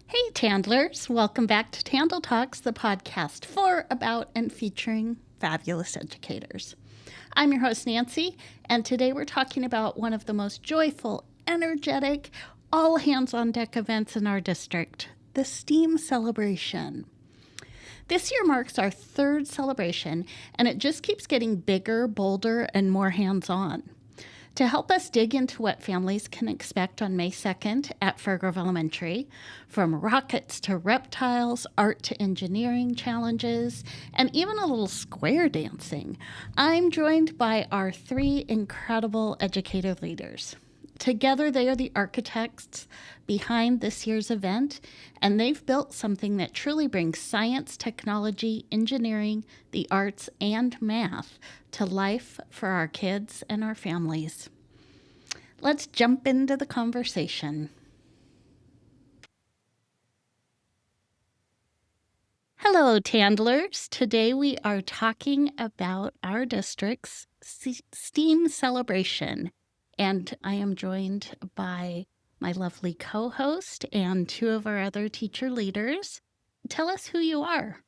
Hey, Tandlers. Welcome back to TandL Talks, the podcast for, about, and featuring fabulous educators. I'm your host, Nancy, and today we're talking about one of the most joyful, energetic, all hands on deck events in our district, the STEAM celebration. This year marks our third celebration, and it just keeps getting bigger, bolder, and more hands-on. To help us dig into what families can expect on May 2nd at Fairgrove Elementary, from rockets to reptiles, art to engineering challenges, and even a little square dancing, I'm joined by our three incredible educator leaders. Together, they are the architects behind this year's event, and they've built something that truly brings science, technology, engineering, the arts, and math to life for our kids and our families. Let's jump into the conversation. Hello, Tandlers. Today we are talking about our district's STEAM celebration. And I am joined by my lovely co-host and two of our other teacher leaders. Tell us who you are.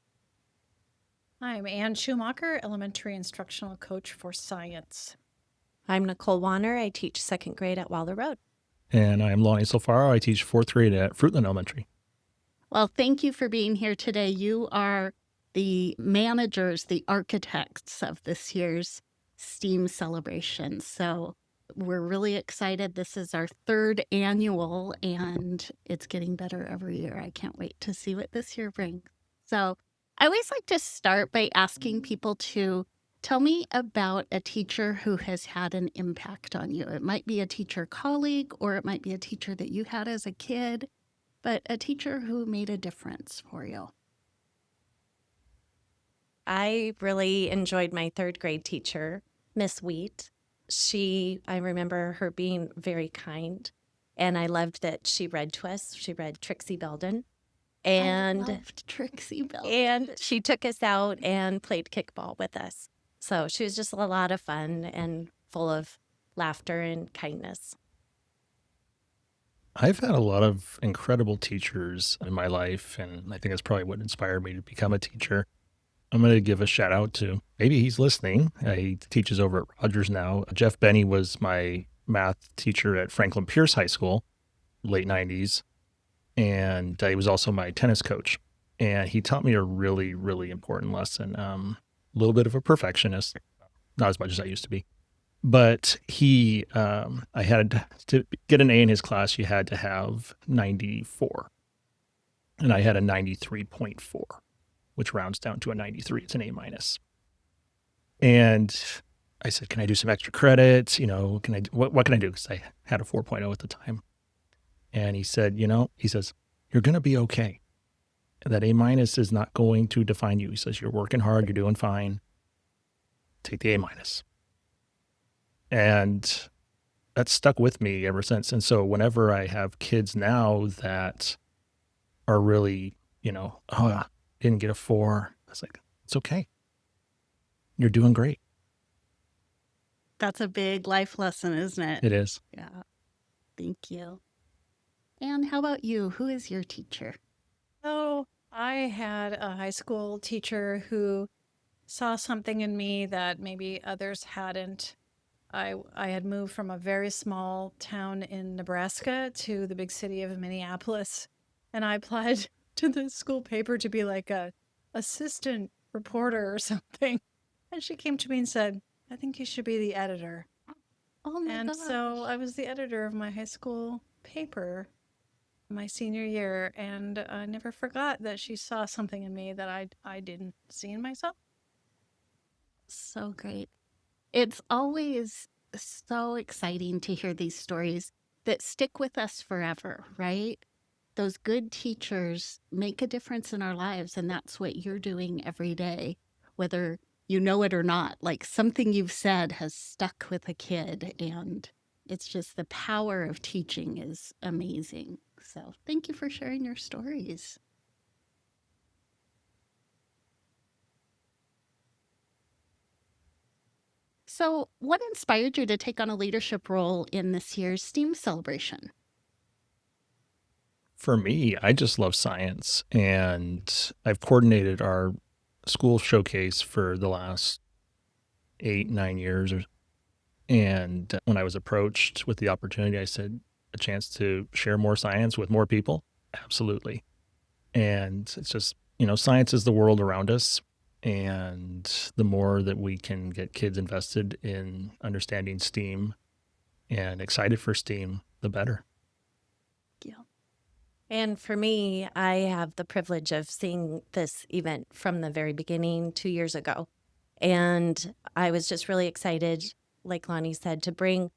I'm Ann Schumacher, elementary instructional coach for science. I'm Nicole Wonner. I teach second grade at Waller Road. And I'm Lonny Sulfaro. I teach fourth grade at Fruitland Elementary. Well, thank you for being here today. You are the managers, the architects of this year's STEAM celebration. So we're really excited. This is our third annual, and it's getting better every year. I can't wait to see what this year brings. So I always like to start by asking people to tell me about a teacher who has had an impact on you. It might be a teacher colleague, or it might be a teacher that you had as a kid, but a teacher who made a difference for you. I really enjoyed my third grade teacher, Miss Wheat. I remember her being very kind, and I loved that she read to us. She read Trixie Belden. I loved Trixie Belden. And she took us out and played kickball with us. So she was just a lot of fun and full of laughter and kindness. I've had a lot of incredible teachers in my life, and I think that's probably what inspired me to become a teacher. I'm going to give a shout out to, maybe he's listening. He teaches over at Rogers now. Jeff Benny was my math teacher at Franklin Pierce High School, late 90s. And he was also my tennis coach. And he taught me a really, really important lesson. A little bit of a perfectionist, not as much as I used to be. But I had to get an A in his class, you had to have 94. And I had a 93.4, which rounds down to a 93. It's an A minus. And I said, can I do some extra credits? What can I do? Because I had a 4.0 at the time. And he said, he says, you're going to be okay. That A minus is not going to define you. He says, you're working hard, you're doing fine. Take the A minus. And that's stuck with me ever since. And so whenever I have kids now that are really, didn't get a 4, I was like, it's okay. You're doing great. That's a big life lesson, isn't it? It is. Yeah. Thank you. And how about you? Who is your teacher? So I had a high school teacher who saw something in me that maybe others hadn't. I had moved from a very small town in Nebraska to the big city of Minneapolis, and I applied to the school paper to be like a assistant reporter or something. And she came to me and said, I think you should be the editor. Oh my And gosh. so I was the editor of my high school paper my senior year, and I never forgot that she saw something in me that I didn't see in myself. So great. It's always so exciting to hear these stories that stick with us forever, right? Those good teachers make a difference in our lives, and that's what you're doing every day, whether you know it or not. Like something you've said has stuck with a kid, and it's just the power of teaching is amazing. So thank you for sharing your stories. So, what inspired you to take on a leadership role in this year's STEAM celebration? For me, I just love science, and I've coordinated our school showcase for the last 8, 9 years. And when I was approached with the opportunity, I said, a chance to share more science with more people? Absolutely. And it's just, science is the world around us. And the more that we can get kids invested in understanding STEAM and excited for STEAM, the better. Yeah. And for me, I have the privilege of seeing this event from the very beginning 2 years ago. And I was just really excited, like Lonny said, to bring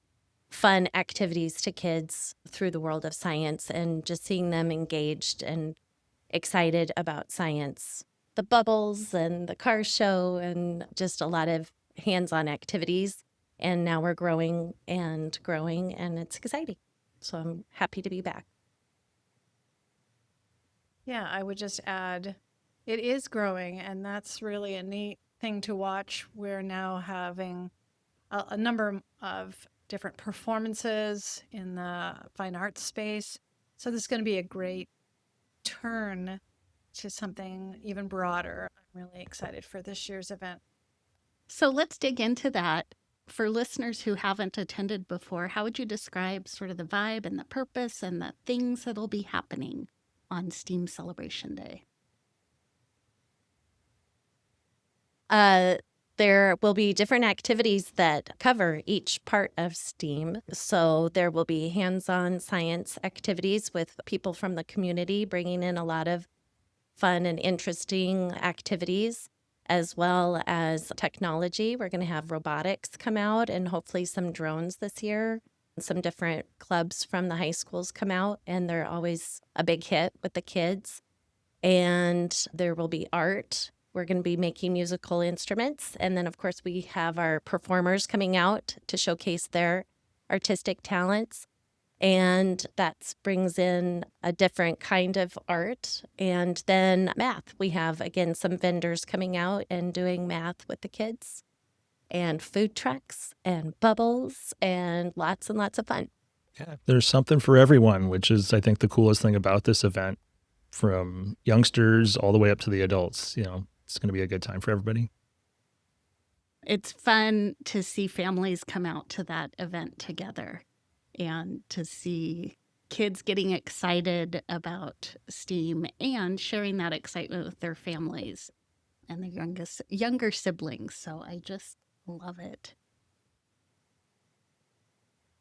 fun activities to kids through the world of science and just seeing them engaged and excited about science. The bubbles and the car show and just a lot of hands-on activities. And now we're growing, and it's exciting. So I'm happy to be back. Yeah, I would just add it is growing, and that's really a neat thing to watch. We're now having a number of different performances in the fine arts space. So this is going to be a great turn to something even broader. I'm really excited for this year's event. So, let's dig into that. For listeners who haven't attended before, how would you describe sort of the vibe and the purpose and the things that'll be happening on STEAM Celebration Day? There will be different activities that cover each part of STEAM. So there will be hands-on science activities with people from the community, bringing in a lot of fun and interesting activities, as well as technology. We're going to have robotics come out and hopefully some drones this year. Some different clubs from the high schools come out, and they're always a big hit with the kids. And there will be art. We're going to be making musical instruments. And then, of course, we have our performers coming out to showcase their artistic talents. And that brings in a different kind of art. And then math. We have, again, some vendors coming out and doing math with the kids, and food trucks and bubbles and lots of fun. Yeah, there's something for everyone, which is, I think, the coolest thing about this event, from youngsters all the way up to the adults. It's going to be a good time for everybody. It's fun to see families come out to that event together and to see kids getting excited about STEAM and sharing that excitement with their families and their younger siblings. So I just love it.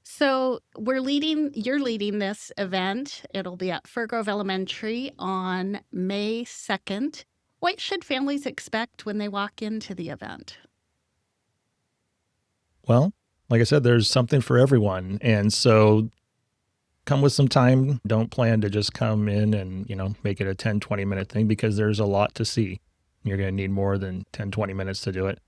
So you're leading this event. It'll be at Fir Grove Elementary on May 2nd. What should families expect when they walk into the event? Well, like I said, there's something for everyone. And so come with some time. Don't plan to just come in and, make it a 10, 20-minute thing, because there's a lot to see. You're going to need more than 10, 20 minutes to do it.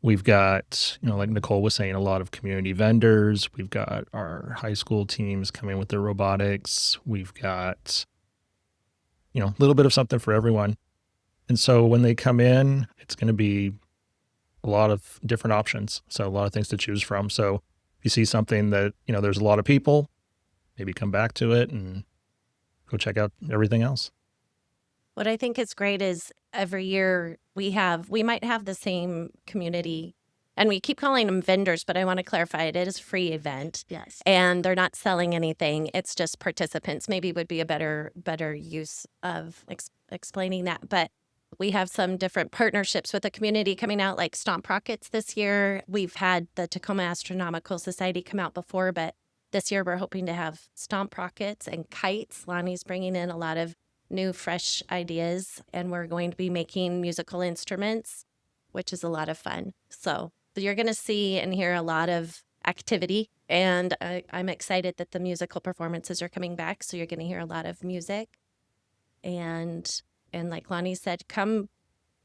We've got, like Nicole was saying, a lot of community vendors. We've got our high school teams coming with their robotics. We've got, a little bit of something for everyone. And so when they come in, it's going to be a lot of different options. So a lot of things to choose from. So if you see something that, there's a lot of people, maybe come back to it and go check out everything else. What I think is great is every year we might have the same community, and we keep calling them vendors, but I want to clarify it is a free event. Yes. And they're not selling anything. It's just participants. Maybe would be a better use of explaining that. But we have some different partnerships with the community coming out, like Stomp Rockets this year. We've had the Tacoma Astronomical Society come out before, but this year we're hoping to have Stomp Rockets and kites. Lonnie's bringing in a lot of new, fresh ideas, and we're going to be making musical instruments, which is a lot of fun. So you're going to see and hear a lot of activity, and I'm excited that the musical performances are coming back. So you're going to hear a lot of music, and like Lonnie said, come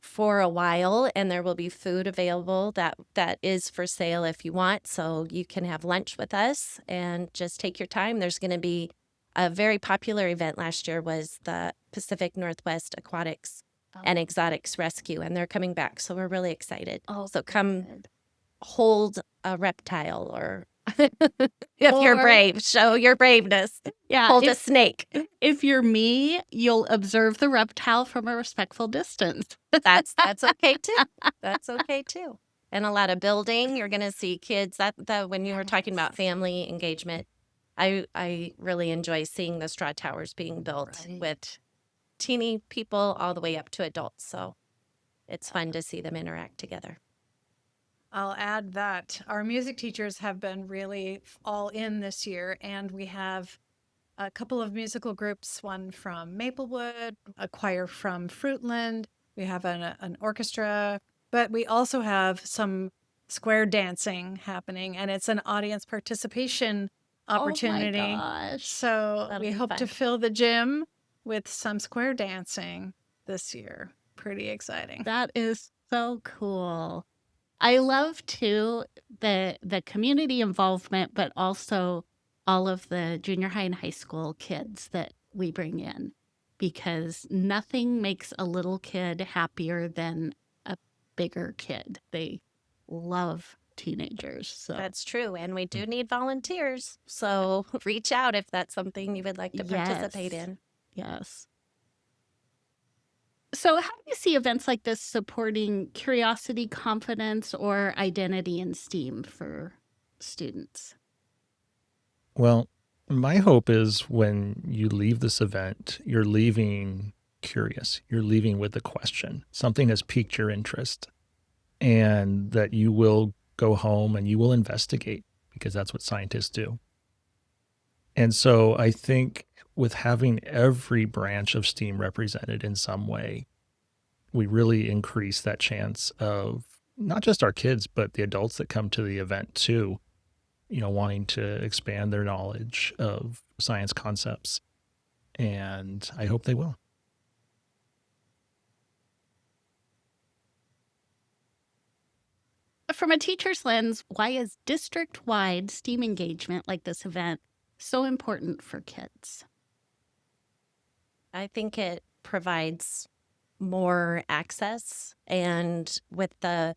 for a while, and there will be food available that is for sale if you want. So you can have lunch with us and just take your time. There's going to be a very popular event last year was the Pacific Northwest Aquatics and Exotics Rescue, and they're coming back. So we're really excited. So come hold a reptile or if you're brave, show your braveness. Yeah, Hold a snake. If you're me, you'll observe the reptile from a respectful distance. That's okay too. That's okay too. And a lot of building. You're going to see kids. That when you were talking about family engagement, I really enjoy seeing the straw towers being built with teeny people all the way up to adults. So it's fun to see them interact together. I'll add that our music teachers have been really all in this year, and we have a couple of musical groups, one from Maplewood, a choir from Fruitland. We have an orchestra, but we also have some square dancing happening, and it's an audience participation opportunity. Oh my gosh. So That'll we be hope fun. to fill the gym with some square dancing this year. Pretty exciting. That is so cool. I love too the community involvement, but also all of the junior high and high school kids that we bring in, because nothing makes a little kid happier than a bigger kid. They love teenagers. So That's true. And we do need volunteers. So reach out if that's something you would like to participate Yes. in. Yes. So, how do you see events like this supporting curiosity, confidence, or identity in STEAM for students? Well, my hope is when you leave this event, you're leaving curious. You're leaving with a question. Something has piqued your interest, and that you will go home and you will investigate, because that's what scientists do. And so I think with having every branch of STEAM represented in some way, we really increase that chance of not just our kids, but the adults that come to the event too, wanting to expand their knowledge of science concepts. And I hope they will. From a teacher's lens, why is district-wide STEAM engagement like this event so important for kids? I think it provides more access, and with the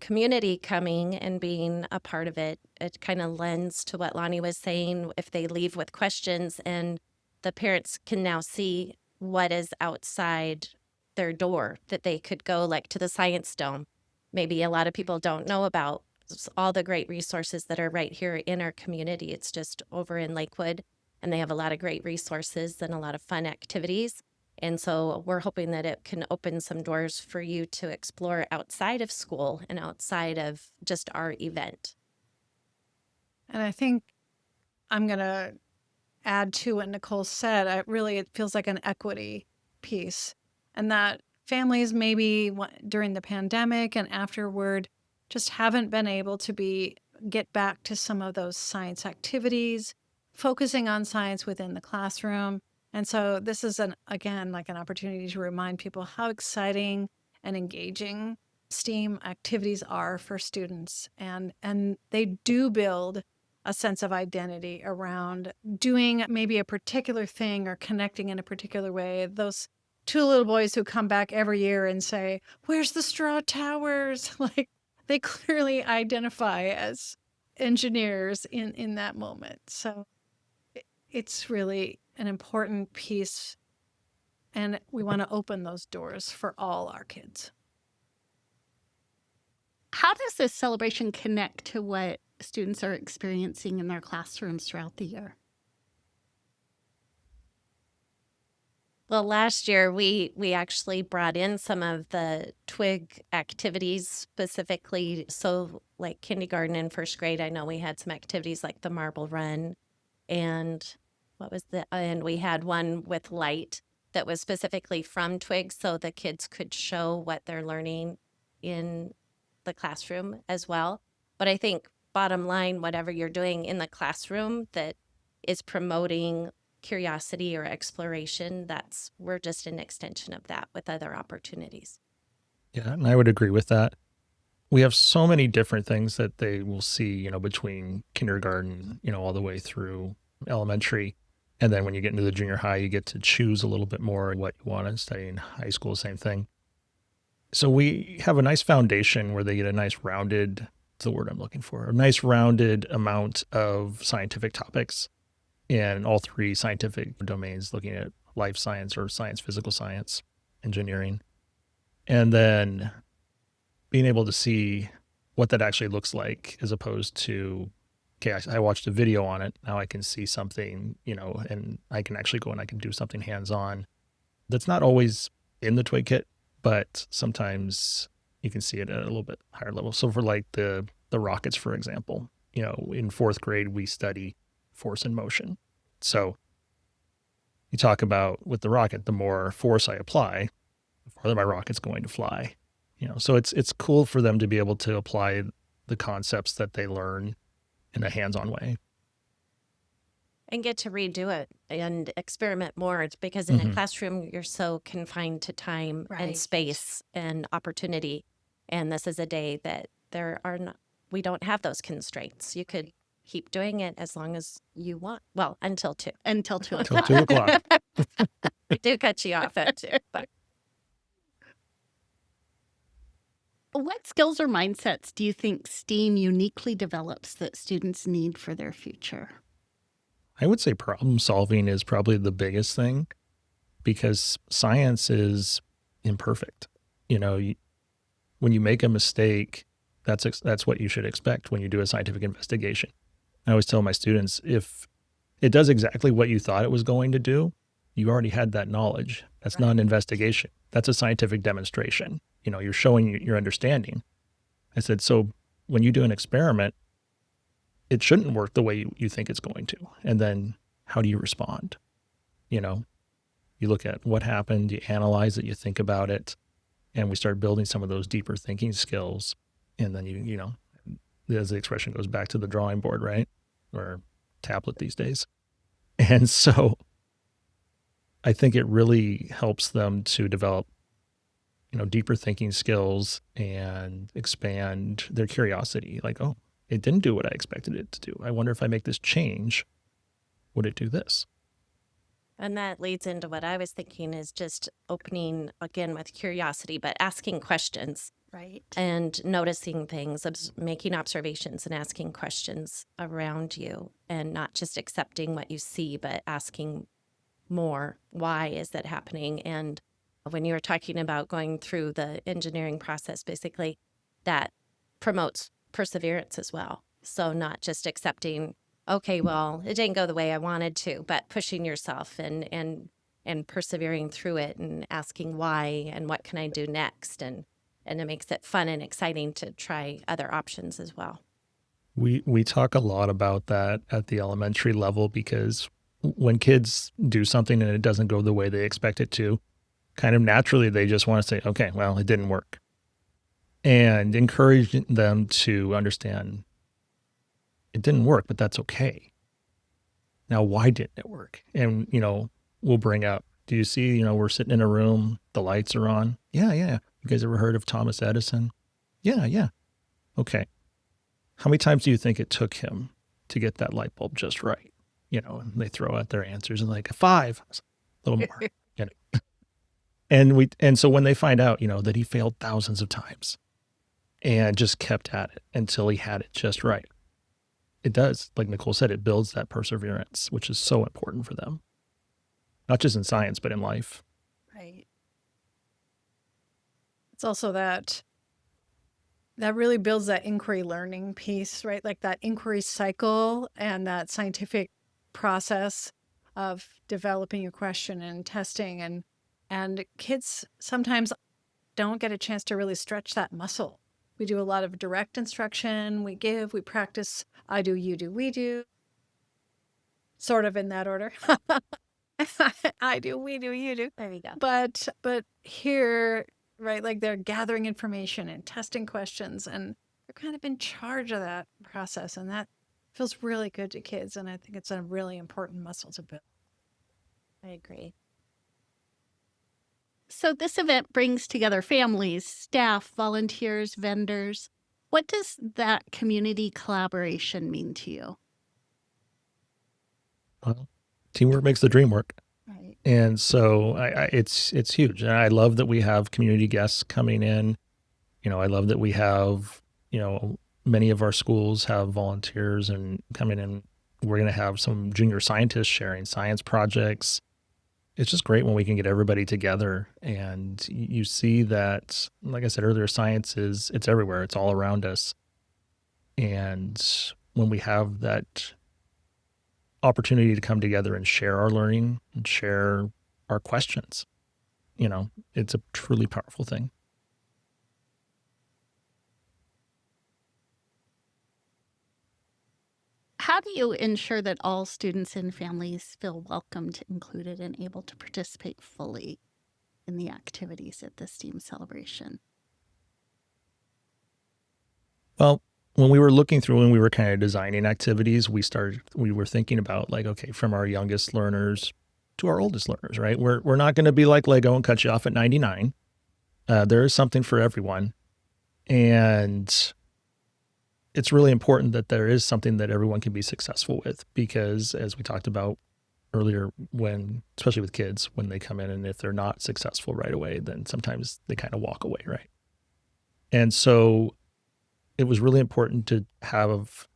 community coming and being a part of it, it kind of lends to what Lonny was saying. If they leave with questions and the parents can now see what is outside their door, that they could go like to the Science Dome. Maybe a lot of people don't know about all the great resources that are right here in our community. It's just over in Lakewood, and they have a lot of great resources and a lot of fun activities. And so we're hoping that it can open some doors for you to explore outside of school and outside of just our event. And I think I'm going to add to what Nicole said. It feels like an equity piece, and that families maybe during the pandemic and afterward just haven't been able to get back to some of those science activities, focusing on science within the classroom. And so this is again like an opportunity to remind people how exciting and engaging STEAM activities are for students, and they do build a sense of identity around doing maybe a particular thing or connecting in a particular way. Those two little boys who come back every year and say, "Where's the straw towers?" Like, they clearly identify as engineers in that moment. So it's really an important piece, and we want to open those doors for all our kids. How does this celebration connect to what students are experiencing in their classrooms throughout the year? Well, last year we actually brought in some of the twig activities specifically. So like kindergarten and first grade, I know we had some activities like the marble run, and and we had one with light that was specifically from twigs, so the kids could show what they're learning in the classroom as well. But I think bottom line, whatever you're doing in the classroom that is promoting curiosity or exploration, we're just an extension of that with other opportunities. Yeah, and I would agree with that. We have so many different things that they will see, between kindergarten, all the way through elementary. And then when you get into the junior high, you get to choose a little bit more what you want to study. In high school, same thing. So we have a nice foundation where they get a nice rounded, what's the word I'm looking for, a nice rounded amount of scientific topics in all three scientific domains, looking at life science or science, physical science, engineering. And then being able to see what that actually looks like as opposed to, okay, I watched a video on it. Now I can see something, and I can actually go and I can do something hands-on. That's not always in the toy kit, but sometimes you can see it at a little bit higher level. So for like the rockets, for example, in fourth grade, we study force and motion. So you talk about with the rocket, the more force I apply, the farther my rocket's going to fly. So it's cool for them to be able to apply the concepts that they learn in a hands-on way. And get to redo it and experiment more. It's because in a Mhm. classroom, you're so confined to time and Right. space and opportunity. And this is a day that we don't have those constraints. You could keep doing it as long as you want. Well, until 2. Until 2 Till o'clock. 2 o'clock. We do cut you off at 2. But What skills or mindsets do you think STEAM uniquely develops that students need for their future? I would say problem solving is probably the biggest thing because science is imperfect. When you make a mistake, that's what you should expect when you do a scientific investigation. I always tell my students, if it does exactly what you thought it was going to do, you already had that knowledge. That's not an investigation. That's a scientific demonstration. You're showing your understanding. I said, so when you do an experiment, it shouldn't work the way you think it's going to. And then how do you respond? You look at what happened, you analyze it, you think about it, and we start building some of those deeper thinking skills. And then as the expression goes, back to the drawing board, right? Or tablet these days. And so I think it really helps them to develop, deeper thinking skills and expand their curiosity. Like, oh, it didn't do what I expected it to do. I wonder if I make this change, would it do this? And that leads into what I was thinking is just opening again with curiosity, but asking questions. Right. And noticing things, making observations and asking questions around you, and not just accepting what you see, but asking more. Why is that happening? And when you were talking about going through the engineering process, basically that promotes perseverance as well. So not just accepting, okay, well, it didn't go the way I wanted to, but pushing yourself and persevering through it and asking why and what can I do next, and it makes it fun and exciting to try other options as well. We talk a lot about that at the elementary level because when kids do something and it doesn't go the way they expect it to, kind of naturally they just want to say, okay, well, it didn't work. And encouraging them to understand it didn't work, but that's okay. Now, why didn't it work? And, we'll bring up, do you see, we're sitting in a room, the lights are on. Yeah. You guys ever heard of Thomas Edison? Yeah. Okay. How many times do you think it took him to get that light bulb just right? And they throw out their answers and like 5, a little more. And so when they find out, that he failed thousands of times and just kept at it until he had it just right, it does, like Nicole said, it builds that perseverance, which is so important for them, not just in science, but in life. Right. It's also that really builds that inquiry learning piece, right? Like that inquiry cycle and that scientific process of developing a question and testing, and kids sometimes don't get a chance to really stretch that muscle. We do a lot of direct instruction, we practice, I do, you do, we do, sort of in that order. I do, we do, you do. There you go. But here, right, like they're gathering information and testing questions, and they're kind of in charge of that process, and that feels really good to kids, and I think it's a really important muscle to build. I agree. So this event brings together families, staff, volunteers, vendors. What does that community collaboration mean to you? Well, teamwork makes the dream work. Right. And so it's huge. And I love that we have community guests coming in. I love that we have, many of our schools have volunteers and coming in. We're going to have some junior scientists sharing science projects. It's just great when we can get everybody together, and you see that, like I said earlier, it's everywhere. It's all around us. And when we have that opportunity to come together and share our learning and share our questions, it's a truly powerful thing. How do you ensure that all students and families feel welcomed, included, and able to participate fully in the activities at the STEAM celebration? Well, when we were kind of designing activities, we were thinking about, like, okay, from our youngest learners to our oldest learners, right? We're not going to be like Lego and cut you off at 99. There is something for everyone. And it's really important that there is something that everyone can be successful with, because as we talked about earlier, especially with kids, when they come in and if they're not successful right away, then sometimes they kind of walk away, right? And so it was really important to have,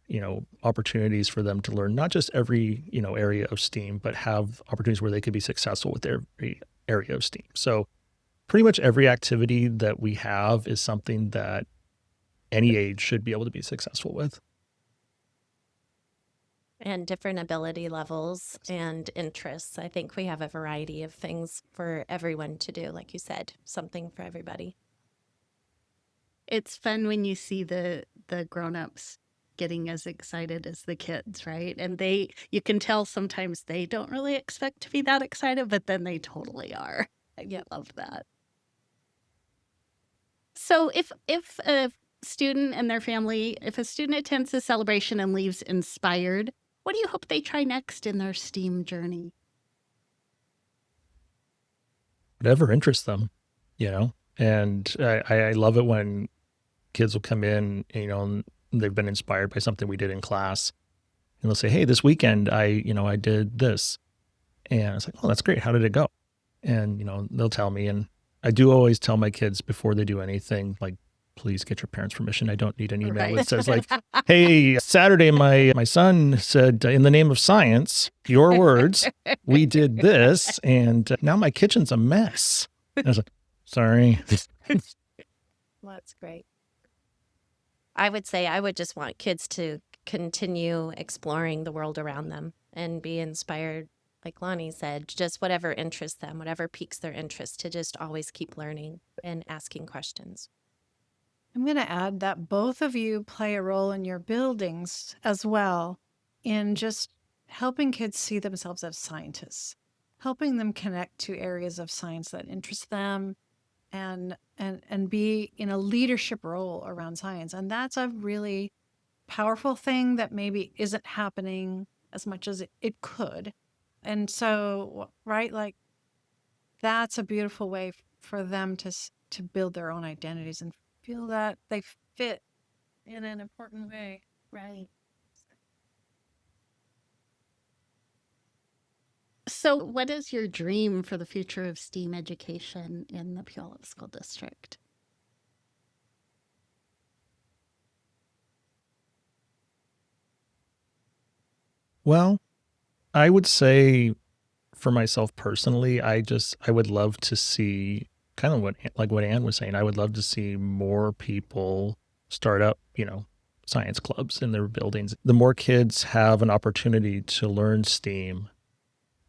opportunities for them to learn not just every, area of STEAM, but have opportunities where they could be successful with every area of STEAM. So pretty much every activity that we have is something that any age should be able to be successful with. And different ability levels and interests. I think we have a variety of things for everyone to do, like you said, something for everybody. It's fun when you see the grown-ups getting as excited as the kids, right? And you can tell sometimes they don't really expect to be that excited, but then they totally are. I love that. So if a student and their family, if a student attends the celebration and leaves inspired, what do you hope they try next in their STEAM journey? Whatever interests them, and I love it when kids will come in, and they've been inspired by something we did in class, and they'll say, hey, this weekend I did this. And it's like, oh, that's great. How did it go? And, they'll tell me. And I do always tell my kids before they do anything, like, please get your parents' permission. I don't need an email Right. that says, like, hey, Saturday, my son said, in the name of science, your words, we did this. And now my kitchen's a mess. And I was like, sorry. Well, that's great. I would say I would just want kids to continue exploring the world around them and be inspired, like Lonny said, just whatever interests them, whatever piques their interest, to just always keep learning and asking questions. I'm going to add that both of you play a role in your buildings as well, in just helping kids see themselves as scientists, helping them connect to areas of science that interest them, and be in a leadership role around science. And that's a really powerful thing that maybe isn't happening as much as it could. And so, right, like, that's a beautiful way for them to build their own identities and feel that they fit in an important way. Right. So what is your dream for the future of STEAM education in the Puyallup School District? Well, I would say for myself personally, I would love to see kind of what Ann was saying. I would love to see more people start up, science clubs in their buildings. The more kids have an opportunity to learn STEAM,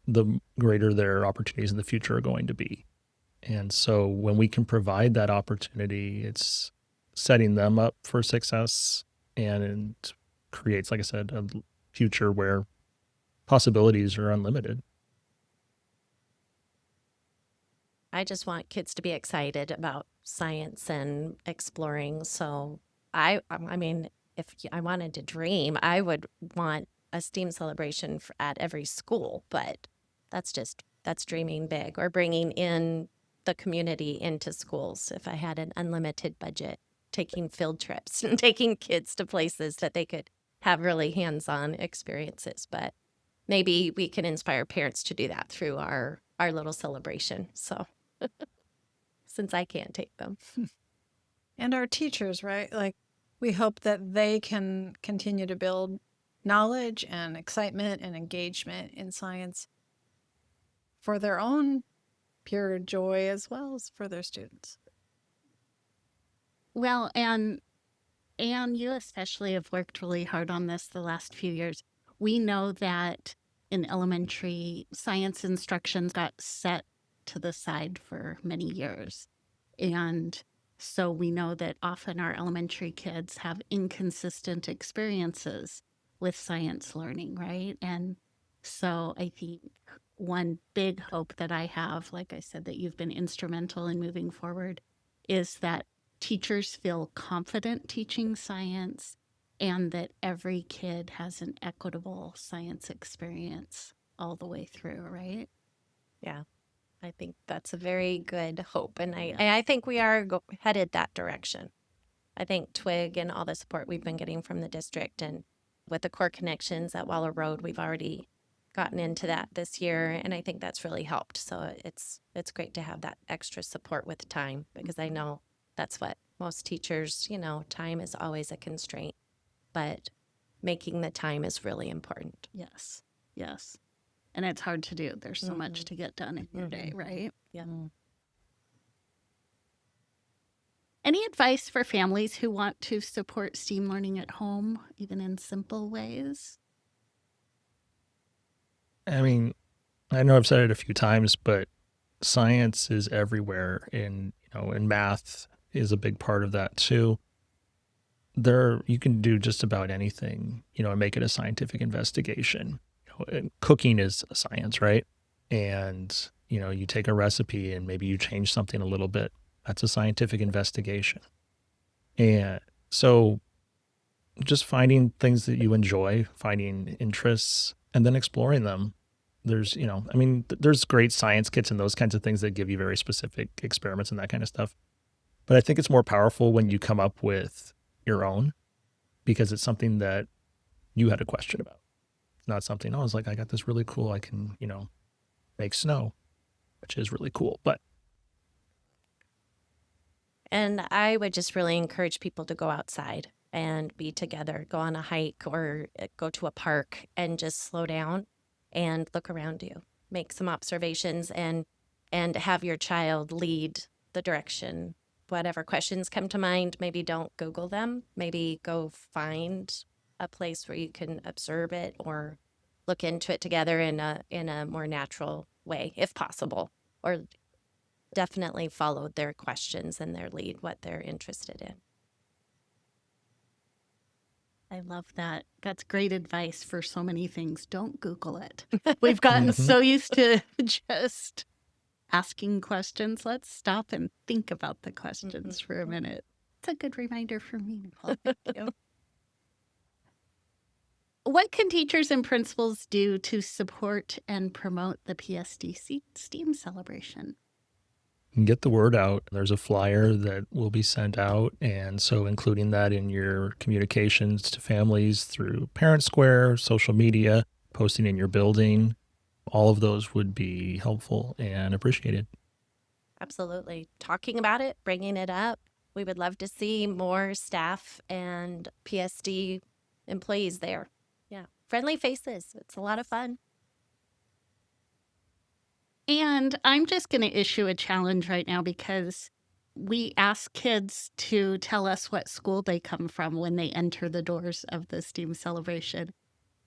the greater their opportunities in the future are going to be. And so when we can provide that opportunity, it's setting them up for success, and it creates, like I said, a future where possibilities are unlimited. I just want kids to be excited about science and exploring. So I mean, if I wanted to dream, I would want a STEAM celebration at every school, but that's dreaming big, or bringing in the community into schools if I had an unlimited budget, taking field trips and taking kids to places that they could have really hands-on experiences. But maybe we can inspire parents to do that through our little celebration. So since I can't take them. And our teachers, right? Like, we hope that they can continue to build knowledge and excitement and engagement in science for their own pure joy as well as for their students. Well, and you especially have worked really hard on this the last few years. We know that in elementary, science instructions got set to the side for many years. And so we know that often our elementary kids have inconsistent experiences with science learning, right? And so I think one big hope that I have, like I said, that you've been instrumental in moving forward, is that teachers feel confident teaching science and that every kid has an equitable science experience all the way through, right? Yeah, I think that's a very good hope. And I think we are headed that direction. I think TWIG and all the support we've been getting from the district and with the core connections at Waller Road, we've already gotten into that this year. And I think that's really helped. So it's great to have that extra support with time, because I know that's what most teachers, time is always a constraint, but making the time is really important. Yes. Yes. And it's hard to do. There's so much to get done in your day, right? Yeah. Any advice for families who want to support STEAM learning at home, even in simple ways? I mean, I know I've said it a few times, but science is everywhere, and and math is a big part of that too. You can do just about anything, and make it a scientific investigation. And cooking is a science, right? And you take a recipe and maybe you change something a little bit. That's a scientific investigation. And so just finding things that you enjoy, finding interests, and then exploring them. There's, there's great science kits and those kinds of things that give you very specific experiments and that kind of stuff. But I think it's more powerful when you come up with your own, because it's something that you had a question about. Not something, it's like, I got this really cool, I can, make snow, which is really cool. And I would just really encourage people to go outside and be together, go on a hike or go to a park and just slow down and look around you, make some observations and have your child lead the direction. Whatever questions come to mind, maybe don't Google them, maybe go find a place where you can observe it or look into it together in a more natural way, if possible, or definitely follow their questions and their lead, what they're interested in. I love that. That's great advice for so many things. Don't Google it. We've gotten so used to just asking questions. Let's stop and think about the questions for a minute. It's a good reminder for me, Nicole. Thank you. What can teachers and principals do to support and promote the PSDC STEAM celebration? Get the word out. There's a flyer that will be sent out, and so including that in your communications to families through Parent Square, social media, posting in your building, all of those would be helpful and appreciated. Absolutely. Talking about it, bringing it up. We would love to see more staff and PSD employees there. Yeah. Friendly faces. It's a lot of fun. And I'm just going to issue a challenge right now, because we ask kids to tell us what school they come from when they enter the doors of the STEAM celebration.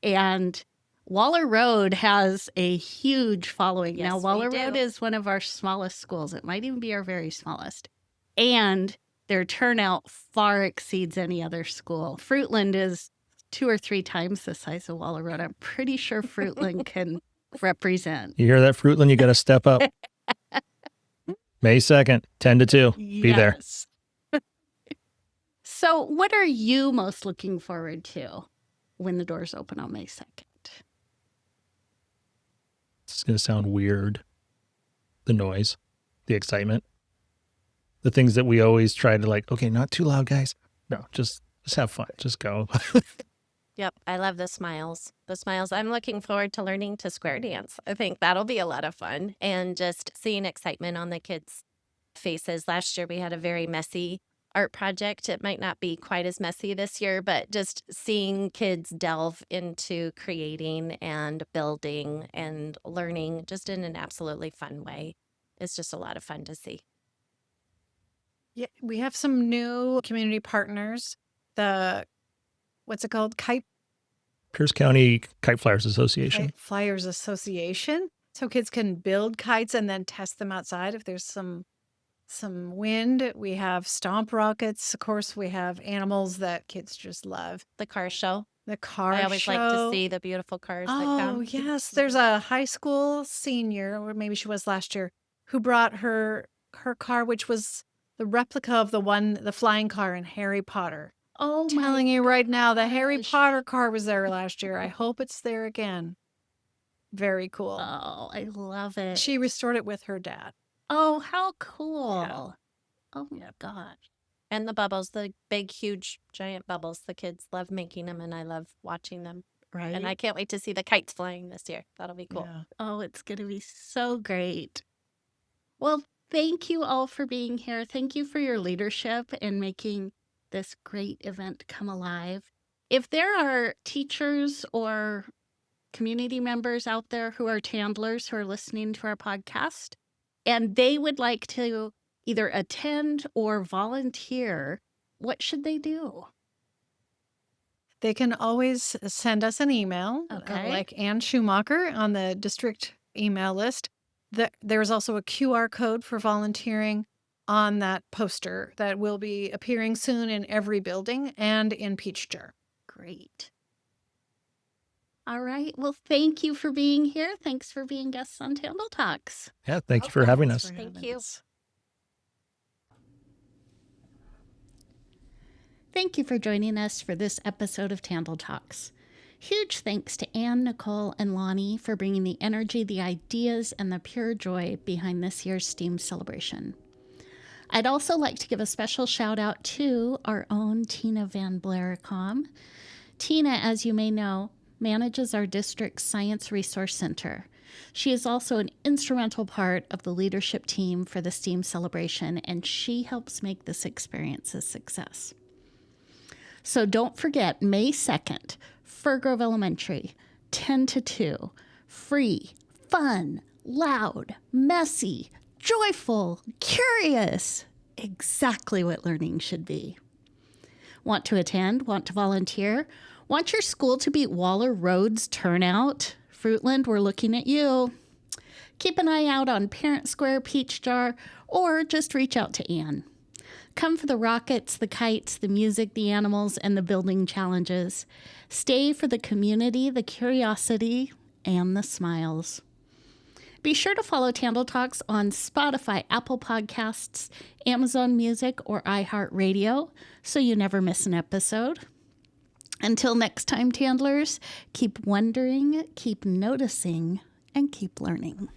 And Waller Road has a huge following. Yes, now, Waller we do. Road is one of our smallest schools. It might even be our very smallest. And their turnout far exceeds any other school. Fruitland is 2 or 3 times the size of Waller Road. I'm pretty sure Fruitland can represent. You hear that, Fruitland? You got to step up. May 2nd, 10 to 2. Be there. Yes. So what are you most looking forward to when the doors open on May 2nd? It's going to sound weird. The noise. the excitement. The things that we always try to like, okay, not too loud, guys. No, just have fun. Just go. Yep, I love the smiles. The smiles. I'm looking forward to learning to square dance. I think that'll be a lot of fun. And just seeing excitement on the kids' faces. Last year, we had a very messy art project. It might not be quite as messy this year, but just seeing kids delve into creating and building and learning just in an absolutely fun way is just a lot of fun to see. Yeah, we have some new community partners. What's it called? Pierce County Kite Flyers Association. Kite Flyers Association. So kids can build kites and then test them outside if there's some wind. We have stomp rockets. Of course, we have animals that kids just love. The car show. The car show. I always like to see the beautiful cars that come. Oh, yes. There's a high school senior, or maybe she was last year, who brought her car, which was the replica of the flying car in Harry Potter. Oh, I'm telling you right now, the Harry Potter car was there last year. I hope it's there again. Very cool. Oh, I love it. She restored it with her dad. Oh, how cool. Yeah. Oh, my gosh. And the bubbles, the big, huge, giant bubbles. The kids love making them, and I love watching them. Right. And I can't wait to see the kites flying this year. That'll be cool. Yeah. Oh, it's going to be so great. Well, thank you all for being here. Thank you for your leadership in making this great event come alive. If there are teachers or community members out there who are TandLers who are listening to our podcast, and they would like to either attend or volunteer, what should they do? They can always send us an email, Okay. like Ann Schumacher on the district email list. There's also a QR code for volunteering on that poster that will be appearing soon in every building and in Peach Jar. Great. All right. Well, thank you for being here. Thanks for being guests on TandL Talks. Yeah, thank you for having us. Thank you. Thank you for joining us for this episode of TandL Talks. Huge thanks to Ann, Nicole, and Lonny for bringing the energy, the ideas, and the pure joy behind this year's STEAM celebration. I'd also like to give a special shout out to our own Tina Van Blaricom. Tina, as you may know, manages our district's Science Resource Center. She is also an instrumental part of the leadership team for the STEAM celebration, and she helps make this experience a success. So don't forget, May 2nd, Fir Grove Elementary, 10 to 2, free, fun, loud, messy, joyful, curious, exactly what learning should be. Want to attend? Want to volunteer? Want your school to beat Waller Road's turnout? Fruitland, we're looking at you. Keep an eye out on Parent Square, Peach Jar, or just reach out to Ann. Come for the rockets, the kites, the music, the animals, and the building challenges. Stay for the community, the curiosity, and the smiles. Be sure to follow TandL Talks on Spotify, Apple Podcasts, Amazon Music, or iHeartRadio so you never miss an episode. Until next time, TandLers, keep wondering, keep noticing, and keep learning.